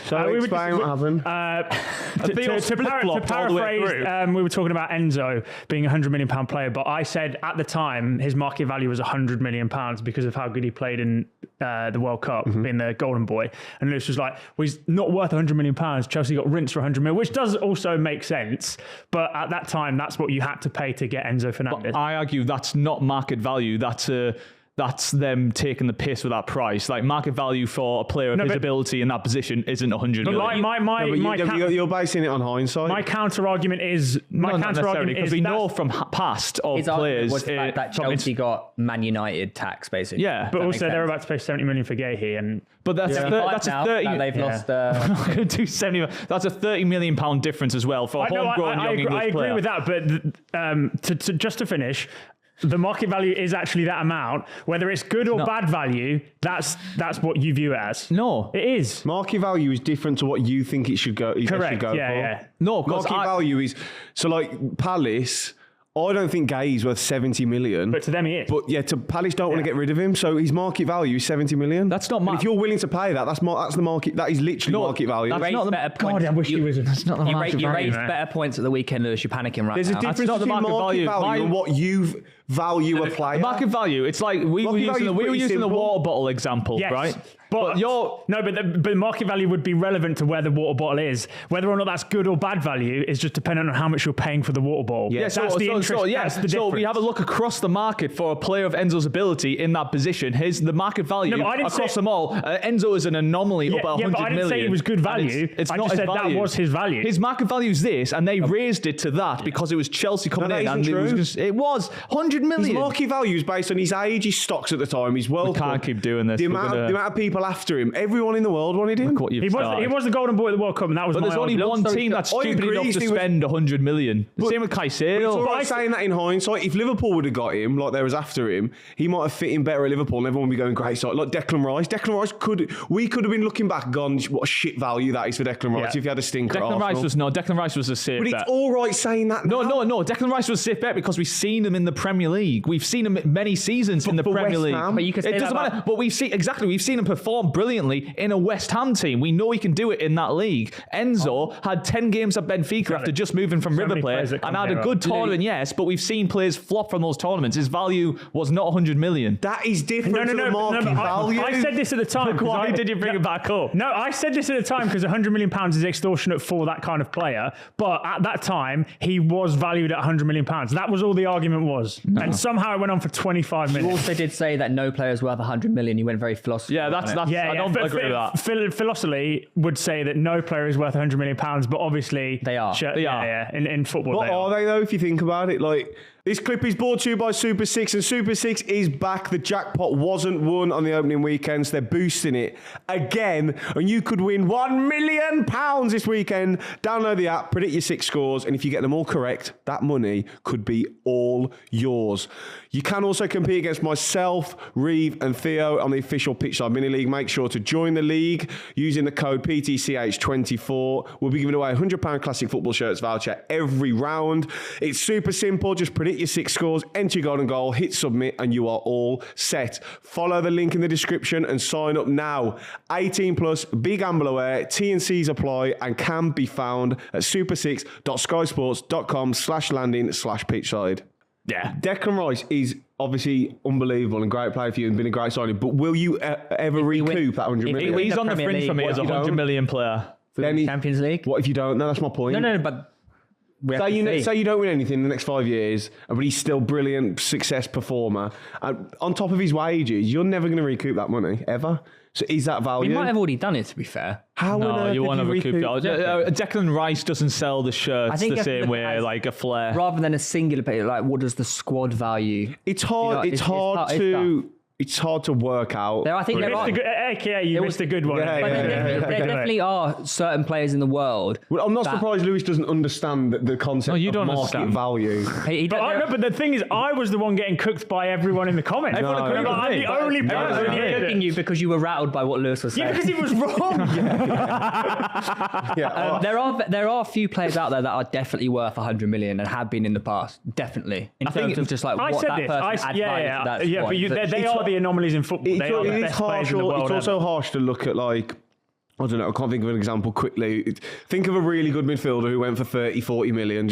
So explain what happened. To paraphrase, we were talking about Enzo being a £100 million player, but I said at the time his market value was £100 million because of how good he played in the World Cup, being the golden boy. And Lewis was like, well, he's not worth £100 million. Chelsea got rinsed for £100 million, which does also make sense. But at that time, that's what you had to pay to get Enzo Fernandez. But I argue that's not market value. That's them taking the piss with that price. Like, market value for a player of his ability in that position isn't 100 million. You're basing it on hindsight. My counter argument is because we know from past of his players was the fact that Chelsea got Man United tax, basically. Yeah, but also they're about to pay 70 million for Gahey, and that's a 30. They've lost. I'm not going to do 70. That's a £30 million difference as well for a homegrown young English player. I agree with that, but just to finish. The market value is actually that amount. Whether it's good or bad value, that's what you view it as. No, it is. Market value is different to what you think it should go. Correct. For. Yeah. No, market value is so like Palace. I don't think Gay's worth 70 million. But to them he is. But yeah, to Palace don't want to get rid of him, so his market value is 70 million. That's not if you're willing to pay that, that's the market. That is literally market value. That's not the better point. God, I wish he was. That's not the market value. You raised better points at the weekend, Lewis. You're panicking right There's now. a difference between market value and what you value a player. Market value. It's like we were using the water bottle example, right? But the market value would be relevant to where the water bottle is. Whether or not that's good or bad value is just dependent on how much you're paying for the water bottle. Yeah, that's the interest. That's the difference. So we have a look across the market for a player of Enzo's ability in that position. The market value across them all. Enzo is an anomaly up at 100 million. But I didn't say it was good value. I just said that was his value. His market value is this, and they raised it to that because it was Chelsea coming in. And it was 100 million. His market value is based on his age, his stocks at the time, his World Cup. We can't keep doing this. The amount of people after him. Everyone in the world wanted him. He was the golden boy at the World Cup, and that was. But there's only one team that's stupid enough to spend 100 million. Same with Caicedo. But I'm saying that in hindsight, if Liverpool would have got him, like they was after him, he might have fit in better at Liverpool, and everyone would be going great. So like Declan Rice could have been looking back, gone, what a shit value that is for Declan Rice if he had a stinker. Declan Rice was a safe bet. But it's all right saying that. No. Declan Rice was a safe bet because we've seen him in the Premier League. We've seen him many seasons in the Premier League. But you could say it doesn't matter. But we've seen him perform brilliantly in a West Ham team. We know he can do it in that league. Enzo had 10 games at Benfica after just moving from River Plate and had a good tournament, yes, but we've seen players flop from those tournaments. His value was not 100 million. That is different to the market value. I said this at the time. Why did you bring it back up? No, I said this at the time because £100 million is extortionate for that kind of player. But at that time, he was valued at £100 million. That was all the argument was. No. And somehow it went on for 25 minutes. You also did say that no player is worth 100 million. You went very philosophical. Yeah, I don't agree with that. Philosophy would say that no player is worth £100 million, but obviously they are. In football, what are they though? If you think about it, like this clip is brought to you by Super 6, and Super 6 is back. The jackpot wasn't won on the opening weekend, so they're boosting it again, and you could win £1 million this weekend. Download the app, predict your 6 scores, and if you get them all correct, that money could be all yours. You can also compete against myself, Reeve, and Theo on the official Pitchside Mini League. Make sure to join the league using the code PTCH24. We'll be giving away a £100 classic football shirts voucher every round. It's super simple. Just predict your 6 scores, enter your golden goal, hit submit, and you are all set. Follow the link in the description and sign up now. 18 plus, be gamble aware, T&Cs apply, and can be found at super6.skysports.com/landing/pitchside. Yeah. Declan Rice is obviously unbelievable and great player for you and been a great signing, but will you ever recoup that 100 million? He's on the fringe for me as a 100 million player. Champions League? What if you don't? No, that's my point. No, but... Say you don't win anything in the next 5 years, but he's still brilliant success performer. On top of his wages, you're never going to recoup that money, ever. So is that value? He might have already done it, to be fair. How no, you want to recoup that. Declan Rice doesn't sell the shirts the same way like a Flair. Rather than a singular player, like what does the squad value? It's hard. It's hard to work out. I think you missed a good one. There definitely are certain players in the world. Well, I'm not surprised Lewis doesn't understand the concept of market value. But the thing is, I was the one getting cooked by everyone in the comments. Everyone agreed with me. I'm the only person cooking you because you were rattled by what Lewis was saying. Yeah, because he was wrong. There are a few players out there that are definitely worth 100 million and have been in the past. Definitely. In terms of just like what that person adds value to that squad. But they are the anomalies in football. They are the best players in the world. It's also harsh to look at like I don't know, I can't think of an example quickly. Think of a really good midfielder who went for 30, 40 million,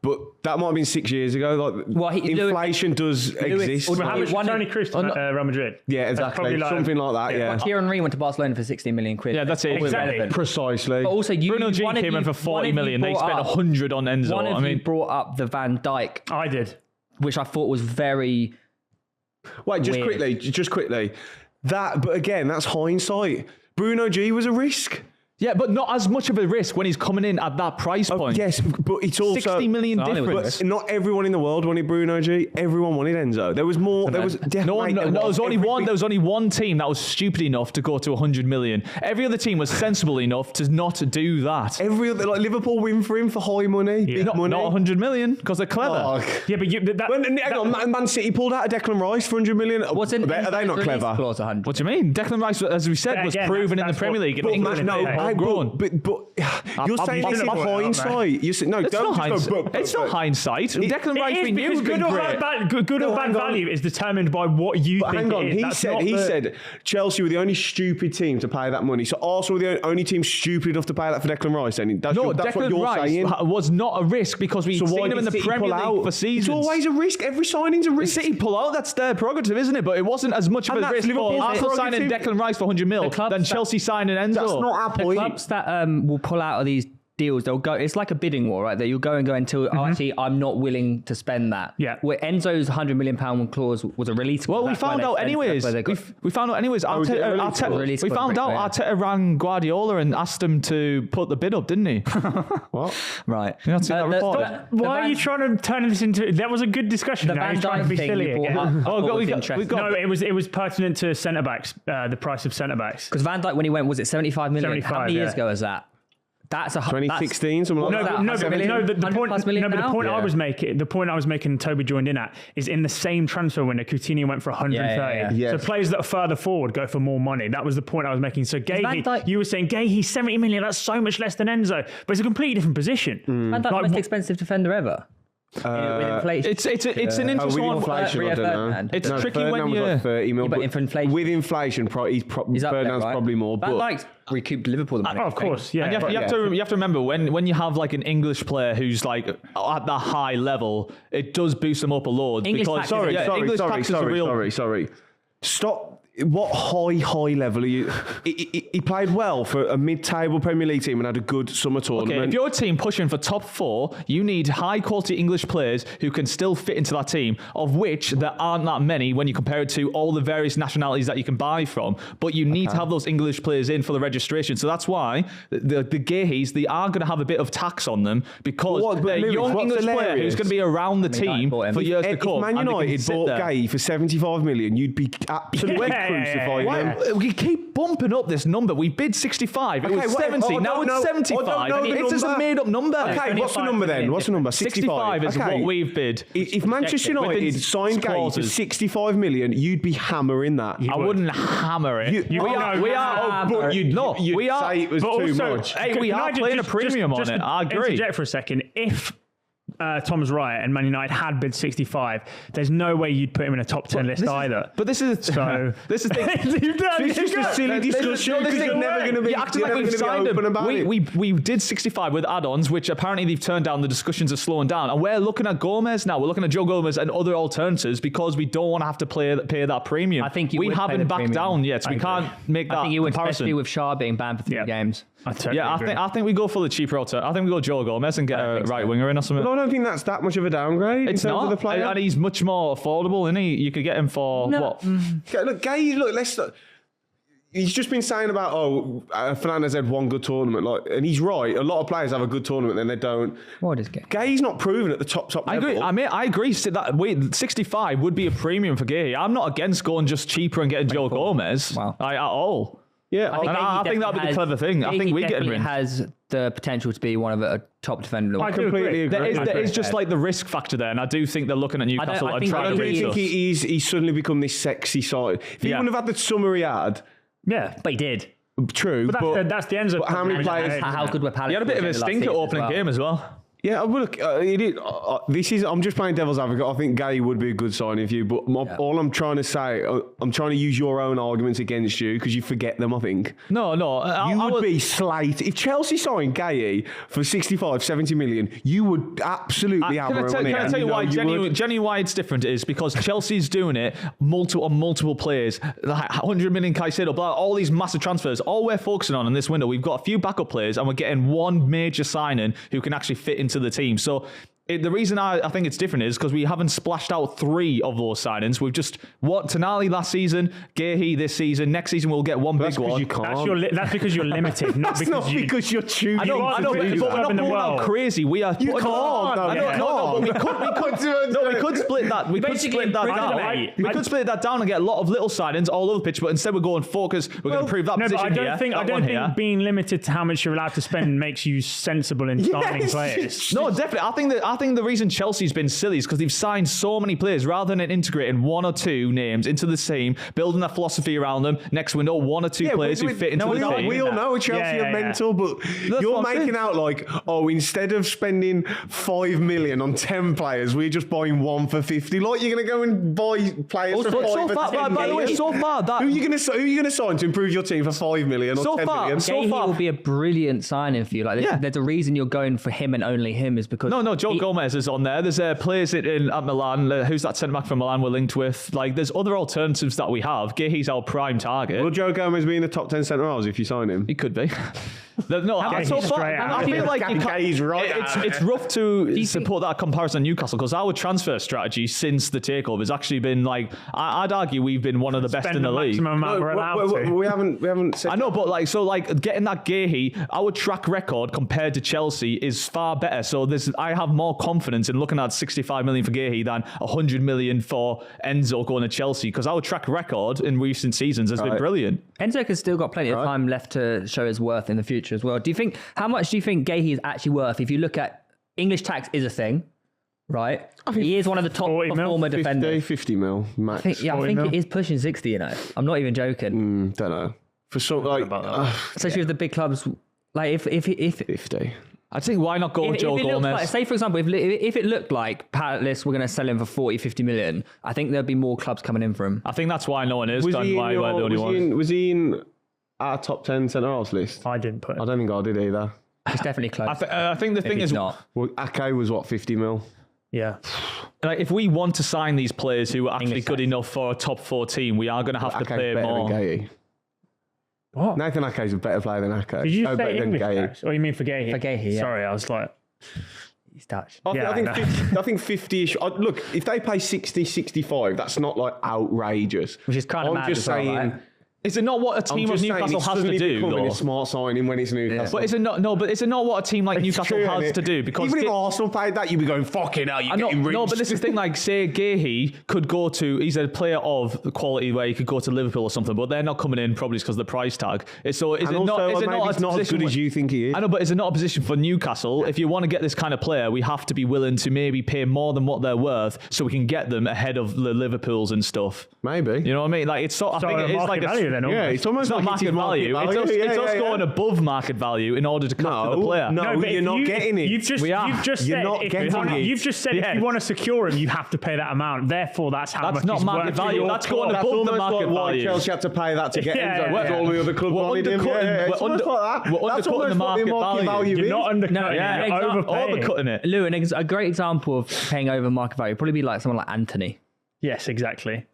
but that might have been 6 years ago. Inflation does exist. Tony Kroos to Real Madrid. Yeah, exactly. Something like that, yeah. Thierry Henry went to Barcelona for 16 million quid. Yeah, that's it. Exactly. Precisely. But also, Bruno G came in for 40 million. They spent 100 on Enzo. One of you brought up the Van Dijk. I did. Which I thought was very Wait, just quickly. But again, that's hindsight. Bruno G was a risk. Yeah, but not as much of a risk when he's coming in at that price point. Yes, but it's also 60 million difference. But not everyone in the world wanted Bruno G. Everyone wanted Enzo. There was more. There was definitely. There was only one. There was only one team that was stupid enough to go to 100 million. Every other team was sensible enough to not do that. Every other, like Liverpool win for him for high money, big money. Not 100 million because they're clever. Oh. Yeah, but Man City pulled out a Declan Rice for 100 million. Are they not clever? What do you mean? Declan Rice, as we said, was proven in the Premier League. But you're saying this in hindsight. It's not hindsight. Declan Rice we knew was good or bad value is determined by what you think. Hang on, he said Chelsea were the only stupid team to pay that money. So Arsenal were the only team stupid enough to pay that for Declan Rice. Then that's what you're Rice saying. Was not a risk because we've seen him in the Premier League for seasons. It's always a risk. Every signing's a risk. City pull out. That's their prerogative, isn't it? But it wasn't as much of a risk for Arsenal signing Declan Rice for 100 mil than Chelsea signing Enzo. That's not our point. The clubs that will pull out of these deals, they'll go. It's like a bidding war, right? That you'll go until actually I'm not willing to spend that. Yeah. Where Enzo's £100 million clause was a release. Well, we found out anyways. We found out anyways. We found out Arteta rang Guardiola and asked him to put the bid up, didn't he? What? Right. You not see that report? Why are you trying to turn this into? That was a good discussion. The Van Dijk thing. It was pertinent to centre backs. The price of centre backs. Because Van Dijk, when he went, was it 75 million? 75, How many years ago was that? That's 2016, something like that. The point I was making, Toby joined in at, is in the same transfer window, Coutinho went for 130. Yeah. So players that are further forward go for more money. That was the point I was making. So Gahey, you were saying Gahey 70 million. That's so much less than Enzo, but it's a completely different position. Van Dijk, the most expensive defender ever. With inflation. It's an interesting one. It's tricky when you like 30 mil, but for inflation, with inflation, Ferdinand's probably more. Van Dijk's recouped Liverpool the money. Of course, yeah. And you have to remember when you have like an English player who's like at the high level, it does boost them up a load. Sorry. Stop. What high level are you? He played well for a mid-table Premier League team and had a good summer tournament. Okay, if you're a team pushing for top 4, you need high-quality English players who can still fit into that team, of which there aren't that many when you compare it to all the various nationalities that you can buy from. But you need to have those English players in for the registration. So that's why the Gaheys, they are going to have a bit of tax on them because they're a young English player who's going to be around the team for years to come. If Man United bought Gahey for 75 million, you'd be absolutely crucified. We keep bumping up this number. We bid 65. It was 70. Now it's 75. It's just a made-up number. Okay, what's the number then? What's the number? 65 is what we've bid. If Manchester United signed Gahey for 65 million, you'd be hammering that. I wouldn't hammer it. We are. But you'd say it was too much. Hey, we are playing a premium on it. I agree. Interject for a second. If Tom's right and Man United had bid 65, there's no way you'd put him in a top 10 list either. But this is this is just a silly discussion because you're never going to be open about it. We did 65 with add-ons, which apparently they've turned down. The discussions are slowing down, and we're looking at Gomez now. We're looking at Joe Gomez and other alternatives because we don't want to have to pay that premium. I think we haven't backed down yet, so we can't make that. I think you would, comparison. especially with Shah being banned for 3 games. I think we go for the cheaper alternative. I think we go Joe Gomez and get a right winger in or something. But I don't think that's that much of a downgrade in terms of the player. And he's much more affordable, isn't he? You could get him for what? Look, Gahey, he's just been saying about Fernandes had one good tournament, and he's right. A lot of players have a good tournament, then they don't. What is Gahey? Gahey's not proven at the top level. I agree. 65 would be a premium for Gahey. I'm not against going just cheaper and getting Joe Gomez at all. Yeah, I think that would be the clever thing. I think we get him in. Has the potential to be one of a top defender. I completely agree. There is just like the risk factor there, and I do think they're looking at Newcastle and trying to reach us. He's suddenly become this sexy side. If he wouldn't have had the summer he had, but he did. True, but that's the Enzo. But how many players? How good were Palace? He had a bit of a stinker opening game as well. Yeah, well, look, I'm just playing devil's advocate. I think Gay would be a good signing for you, but all I'm trying to say, I'm trying to use your own arguments against you because you forget them, I think. No. You would be slated. If Chelsea signed Gay for 65, 70 million, you would absolutely have her money. Can I tell you why? Genuinely why it's different is because Chelsea's doing it on multiple players, like 100 million Caicedo, all these massive transfers. All we're focusing on in this window, we've got a few backup players and we're getting one major signing who can actually fit into the team. So the reason I think it's different is because we haven't splashed out 3 of those signings. We've just Tonali last season, Gahey this season. Next season we'll get one big one. You can't. That's because you're limited, not because you're choosing. I know, but we're not going out crazy. We are. You can't. No, we could split that. We could split that down. We could split that down and get a lot of little signings all over the pitch. But instead we're going focus. We're going to improve that position here. I don't think being limited to how much you're allowed to spend makes you sensible in signing players. No, definitely. I think the reason Chelsea's been silly is because they've signed so many players rather than integrating 1 or 2 names into the team, building a philosophy around them. Next window, 1 or 2 players who fit into the team. We all know Chelsea are mental, but you're making out like, instead of spending 5 million on 10 players, we're just buying 1 for 50. Like you're going to go and buy players for 5 or 10 million. By the way, so far that who are you going to sign to improve your team for 5 million or 10 million? So far, will be a brilliant signing for you. Like, there's a reason you're going for him and only him is because Joe Gomez is on there. There's players at Milan. Who's that centre back from Milan we're linked with? Like, there's other alternatives that we have. Gahey's our prime target. Will Joe Gomez be in the top 10 centre halves if you sign him? He could be. So far, I feel like it's rough to support that comparison on Newcastle because our transfer strategy since the takeover has actually been like I'd argue we've been one of the best in the league. We haven't. I know, but getting that Gahey, our track record compared to Chelsea is far better. So I have more confidence in looking at 65 million for Gahey than 100 million for Enzo going to Chelsea because our track record in recent seasons has been brilliant. Enzo has still got plenty of time left to show his worth in the future as well. How much do you think Gahey is actually worth? If you look at English tax is a thing, right? He is one of the top performer defenders. 50 mil max. I think it is pushing 60. I'm not even joking. Don't know. For something especially with the big clubs, like if 50. I think why not go with Joe Gomez? Say for example, if it looked like Palace were going to sell him for 40, 50 million, I think there'd be more clubs coming in for him. I think that's why no one is. Was he in our top 10 centre halves list? I didn't put him. I don't think I did either. It's definitely close. I think the thing is, not. Well, Ake was 50 mil? Yeah. Like if we want to sign these players who are actually good enough for a top 4 team, we are going to have to pay more. What? Nathan Ake is a better player than Ake. Did you say English tax? Or you mean for Gahey? For Gahey, yeah. Sorry, I was like... He's Dutch. I think 50-ish. Look, if they pay 60, 65, that's not like outrageous. Which is kind of mad as well, right? Is it not what a team of Newcastle has to do? Becoming a smart signing when it's Newcastle. But is it not? No, but is it not what a team like Newcastle has to do? Because even if Arsenal paid that, you'd be going fucking hell. You're getting rich. No, but this is the thing. Like, say Gahey could go to. He's a player of quality where he could go to Liverpool or something, but they're not coming in probably because of the price tag. So is it not? Is it not as good as you think he is? I know, but is it not a position for Newcastle? If you want to get this kind of player, we have to be willing to maybe pay more than what they're worth, so we can get them ahead of the Liverpools and stuff. Maybe. You know what I mean? Like it's. I think it's like value then. Yeah, it's almost not market value. It's us going above market value in order to capture the player. No, but you're not getting it. You've just said if you want to secure him, you have to pay that amount. Therefore, that's how much. That's not market value. That's going above the market value. Chelsea had to pay that to get Enzo. All the other clubs wanted him. We're undercutting the market value. You're not undercutting it. You're overcutting it. Lou, a great example of paying over market value would probably be like someone like Anthony. Yes, exactly.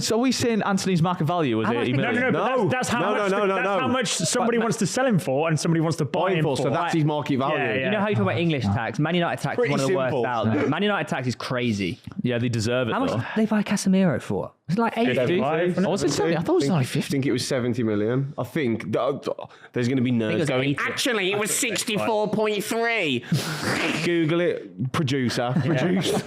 So are we saying Anthony's market value was 80 million? No. That's how much somebody wants to sell him for and somebody wants to buy him for. So that's his market value. Yeah. You know how you talk about English tax? Man United tax is one of the worst out there. Man United tax is crazy. Yeah, they deserve it. How much did they buy Casemiro for? It's like 80. Was it 70? I thought it was like 50. I think it was 70 million. I think there's going to be nerds going, actually, it was 64.3. Google it. Producer. Produced.